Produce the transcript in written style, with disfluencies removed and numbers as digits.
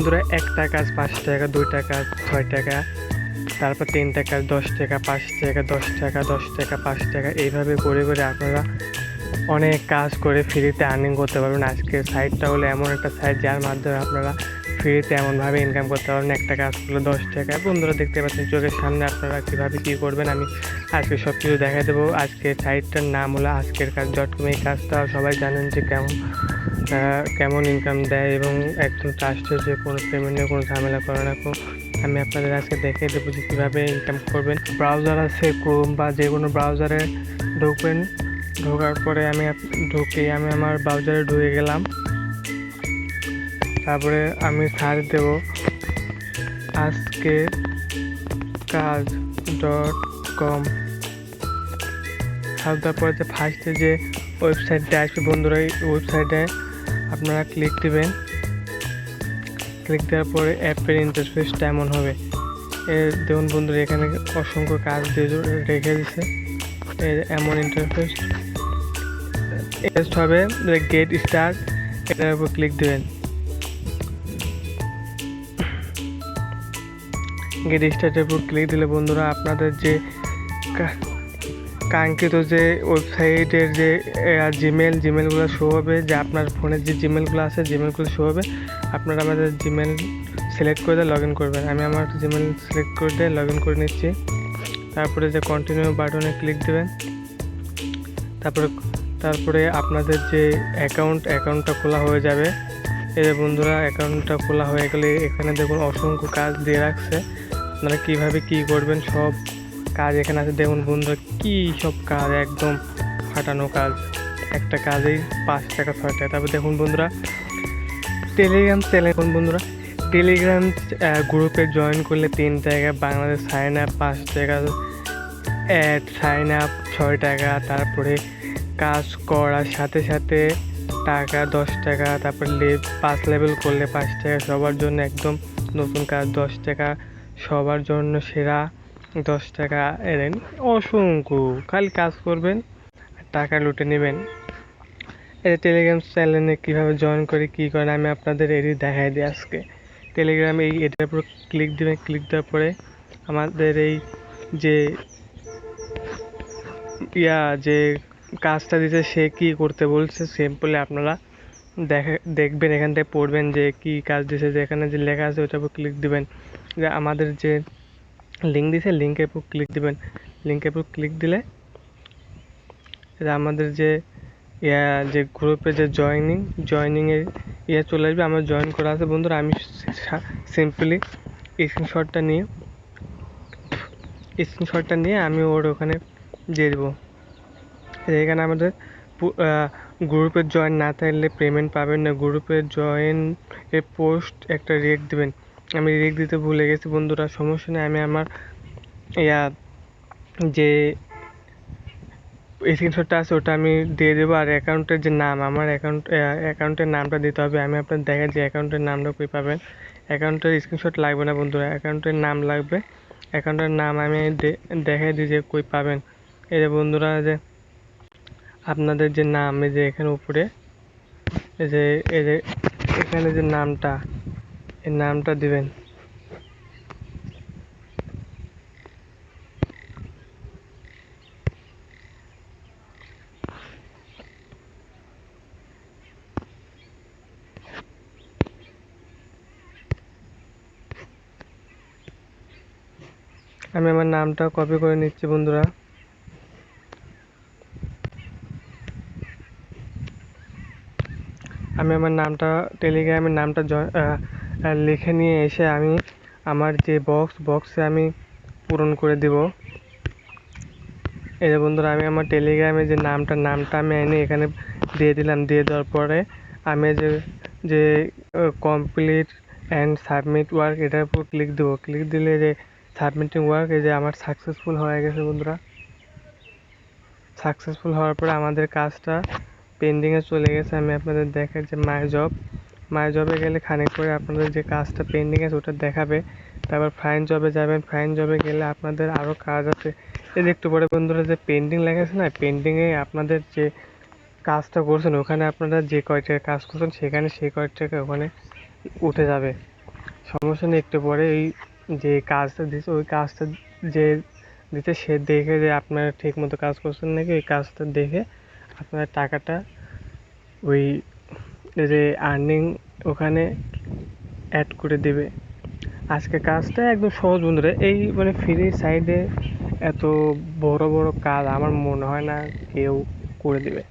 বন্ধুরা একটা কাজ 5 টাকা, 2টা কাজ 6 টাকা, তারপর 3টা কাজ 10 টাকা, 5 টাকা, 10 টাকা, 10 টাকা, 5 টাকা, এইভাবে করে করে আপনারা অনেক কাজ করে ফ্রিতে আর্নিং করতে পারবেন। আজকের সাইটটা হলো এমন একটা সাইট যার মাধ্যমে আপনারা ফ্রিতে এমনভাবে ইনকাম করতে পারবেন। একটা কাজ করলে 10 টাকা। বন্ধুরা দেখতে পাচ্ছেন চোখের সামনে, আপনারা কীভাবে কী করবেন আমি আজকে সব কিছু দেখা দেবো। আজকে সাইটটার নাম হলো আজকের কাজ .com। এই কাজটা সবাই জানেন যে কেমন ইনকাম দেয় এবং একদম ট্রাস্টেড, যে কোনো পেমেন্টে কোনো ঝামেলা করে না। আমি আপনাদের আজকে দেখিয়ে দেবো যে কীভাবে ইনকাম করবেন। ব্রাউজার আছে ক্রোম বা যে কোনো ব্রাউজারে ঢুকবেন। ঢোকার পরে আমি আমার ব্রাউজারে ঢুকে গেলাম। তারপরে আমি সার্চ দেব আজকের কাজ .com। সার্চ দেওয়ার পরে যে ফার্স্টে যে ওয়েবসাইটটা আসবে বন্ধুরা, এই ওয়েবসাইটে আপনারা ক্লিক দেবেন। ক্লিক দেওয়ার পরে অ্যাপের ইন্টারফেসটা এমন হবে। দেখুন বন্ধুরা, এখানে অসংখ্য কাজ দিয়ে রেখে দিছে। এমন ইন্টারফেস হবে। গেট স্টার্ট, এটার উপর ক্লিক দেবেন। গেট স্টার্টের উপর ক্লিক দিলে বন্ধুরা আপনাদের যে কাঙ্ক্ষিত যে ওয়েবসাইটের যে জিমেলগুলো শো হবে, যে আপনার ফোনের যে জিমেলগুলো আছে জিমেলগুলো শো হবে। আপনারা আমাদের জিমেল সিলেক্ট করে দিয়ে লগ ইন করবেন। আমি আমার জিমেল সিলেক্ট করে দিয়ে লগ ইন করে নিচ্ছি। তারপরে যে কন্টিনিউ বাটনে ক্লিক দেবেন। তারপরে আপনাদের যে অ্যাকাউন্টটা খোলা হয়ে যাবে। এই যে বন্ধুরা, অ্যাকাউন্টটা খোলা হয়ে গেলে এখানে দেখুন অসংখ্য কাজ দিয়ে রাখছে। আপনারা কীভাবে কী করবেন সব কাজ এখানে আছে। দেখুন বন্ধুরা, কী সব কাজ, একদম ফাটানো কাজ। একটা কাজেই 5 টাকা 6 টাকা। তারপর দেখুন বন্ধুরা, টেলিগ্রাম গ্রুপে জয়েন করলে 3 টাকা, বাংলাদেশ সাইন আপ 5 টাকা, অ্যাড সাইন আপ 6 টাকা, তারপরে কাজ করার সাথে সাথে টাকা 10 টাকা, তারপর 5 লেভেল করলে 5 টাকা, সবার জন্য একদম নতুন কাজ 10 টাকা, সবার জন্য সেরা 10 টাকা। এলেন অসংখ্য, খালি কাজ করবেন আর টাকা লুটে নেবেন। এই টেলিগ্রাম চ্যানেলে কীভাবে জয়েন করে কী করেন আমি আপনাদের এটি দেখাই দিই আজকে। টেলিগ্রামে এটার উপর ক্লিক দেবেন। ক্লিক দেওয়ার পরে আমাদের এই যে কাজটা দিতে সে কি করতে বলছে সিম্পলি আপনারা দেখবেন, এখান থেকে পড়বেন যে কি কাজ দিয়েছে। যে এখানে যে লেখা আছে ওটার উপর ক্লিক দিবেন। যে আমাদের যে লিঙ্ক দিয়েছে লিঙ্কের উপর ক্লিক দিবেন। লিঙ্কের উপর ক্লিক দিলে আমাদের যে গ্রুপে যে জয়নিংয়ের চলে আসবে। আমার জয়েন করা আছে বন্ধুরা। আমি সিম্পলি স্ক্রিনশটটা নিয়ে আমি ওখানে দিয়ে দেবো। এখানে আমাদের গ্রুপের জয়েন না থাকলে পেমেন্ট পাবেন না। গ্রুপের জয়েনের পোস্ট একটা রেক দেবেন। আমি রেক দিতে ভুলে গেছি বন্ধুরা, সমস্যা নেই। আমি আমার যে স্ক্রিনশটটা আছে ওটা আমি দিয়ে দেবো। আর অ্যাকাউন্টের যে নাম, আমার অ্যাকাউন্টের নামটা দিতে হবে। আমি আপনার দেখাই যে অ্যাকাউন্টের নামটা কই পাবেন। অ্যাকাউন্টের স্ক্রিনশট লাগবে না বন্ধুরা, অ্যাকাউন্টের নাম লাগবে। অ্যাকাউন্টের নাম আমি দেখাই দিই যে কই পাবেন। এই যে বন্ধুরা, যে আপনাদের যে নাম, এই যে এখানে উপরে এই যে এখানে যে নামটা, এই নামটা দিবেন। আমি আমার নামটা কপি করে নিচ্ছি বন্ধুরা। আমি আমার নামটা টেলিগ্রামের নামটা লিখে নিয়ে এসে আমি আমার যে বক্সে আমি পূরণ করে দেব। এই যে বন্ধুরা, আমি আমার টেলিগ্রামে যে নামটা আমি এনে এখানে দিয়ে দিলাম। দিয়ে দেওয়ার পরে আমি যে কমপ্লিট অ্যান্ড সাবমিট ওয়ার্ক এটার উপর ক্লিক দেবো। ক্লিক দিলে যে সাবমিটিং ওয়ার্ক, এই যে আমার সাকসেসফুল হয়ে গেছে বন্ধুরা। সাকসেসফুল হওয়ার পরে আমাদের কাজটা পেন্ডিংয়ে চলে গেছে। আমি আপনাদের দেখাই যে মাই জবে গেলে খানিক পরে আপনাদের যে কাজটা পেন্ডিং আছে ওটা দেখাবে। তারপর ফাইন জবে যাবেন। ফাইন জবে গেলে আপনাদের আরও কাজ আছে। এই যে একটু পরে বন্ধুরা যে পেন্ডিং লেখা আছে না, পেন্ডিংয়ে আপনাদের যে কাজটা করছেন ওখানে আপনারা যে কয় টাকা কাজ করছেন সেখানে সেই কয় টাকা ওখানে উঠে যাবে। সমস্যা নেই, একটু পরে এই যে কাজটা দিছে ওই কাজটা যে দিতে সে দেখে যে আপনারা ঠিক মতো কাজ করছেন নাকি, ওই কাজটা দেখে আপনার টাকাটা ওই যে আর্নিং ওখানে অ্যাড করে দেবে। আজকে কাজটা একদম সহজ বন্ধুরা, এই মানে ফ্রি সাইডে এত বড় বড় কাজ আমার মনে হয় না কেউ করে দেবে।